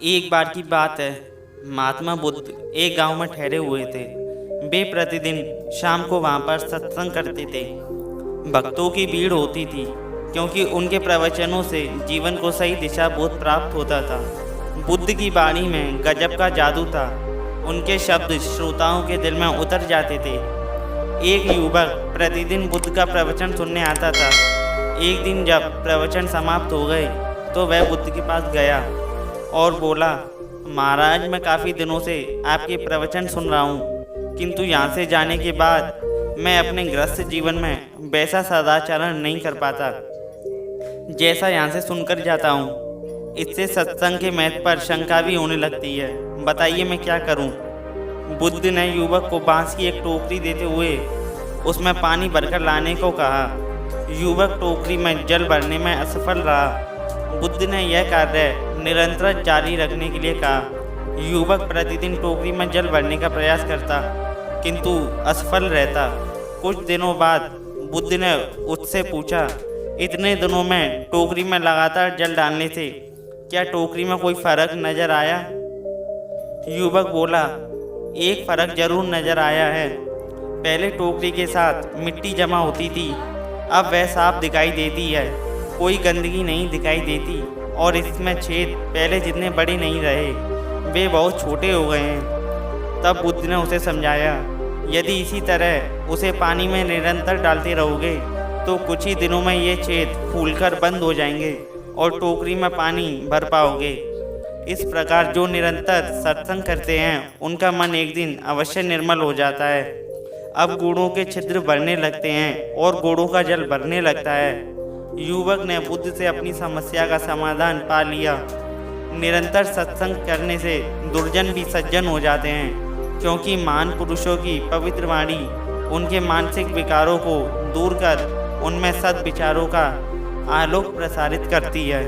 एक बार की बात है। महात्मा बुद्ध एक गांव में ठहरे हुए थे। वे प्रतिदिन शाम को वहां पर सत्संग करते थे। भक्तों की भीड़ होती थी क्योंकि उनके प्रवचनों से जीवन को सही दिशा बोध प्राप्त होता था। बुद्ध की वाणी में गजब का जादू था। उनके शब्द श्रोताओं के दिल में उतर जाते थे। एक युवक प्रतिदिन बुद्ध का प्रवचन सुनने आता था। एक दिन जब प्रवचन समाप्त हो गए तो वह बुद्ध के पास गया और बोला, महाराज, मैं काफ़ी दिनों से आपके प्रवचन सुन रहा हूँ, किंतु यहाँ से जाने के बाद मैं अपने गृहस्थ जीवन में वैसा सदाचरण नहीं कर पाता जैसा यहाँ से सुनकर जाता हूँ। इससे सत्संग के महत्व पर शंका भी होने लगती है। बताइए मैं क्या करूँ। बुद्ध ने युवक को बांस की एक टोकरी देते हुए उसमें पानी भरकर लाने को कहा। युवक टोकरी में जल भरने में असफल रहा। बुद्ध ने यह कार्य निरंतर जारी रखने के लिए कहा। युवक प्रतिदिन टोकरी में जल भरने का प्रयास करता किंतु असफल रहता। कुछ दिनों बाद बुद्ध ने उससे पूछा, इतने दिनों में टोकरी में लगातार जल डालने से क्या टोकरी में कोई फर्क नजर आया? युवक बोला, एक फर्क जरूर नजर आया है। पहले टोकरी के साथ मिट्टी जमा होती थी, अब वह साफ दिखाई देती है। कोई गंदगी नहीं दिखाई देती और इसमें छेद पहले जितने बड़े नहीं रहे, वे बहुत छोटे हो गए हैं। तब बुद्ध ने उसे समझाया, यदि इसी तरह उसे पानी में निरंतर डालते रहोगे तो कुछ ही दिनों में ये छेद फूलकर बंद हो जाएंगे और टोकरी में पानी भर पाओगे। इस प्रकार जो निरंतर सत्संग करते हैं उनका मन एक दिन अवश्य निर्मल हो जाता है। अब गुणों के छिद्र भरने लगते हैं और गुणों का जल भरने लगता है। युवक ने बुद्ध से अपनी समस्या का समाधान पा लिया। निरंतर सत्संग करने से दुर्जन भी सज्जन हो जाते हैं, क्योंकि महान पुरुषों की पवित्र वाणी उनके मानसिक विकारों को दूर कर उनमें सद्विचारों का आलोक प्रसारित करती है।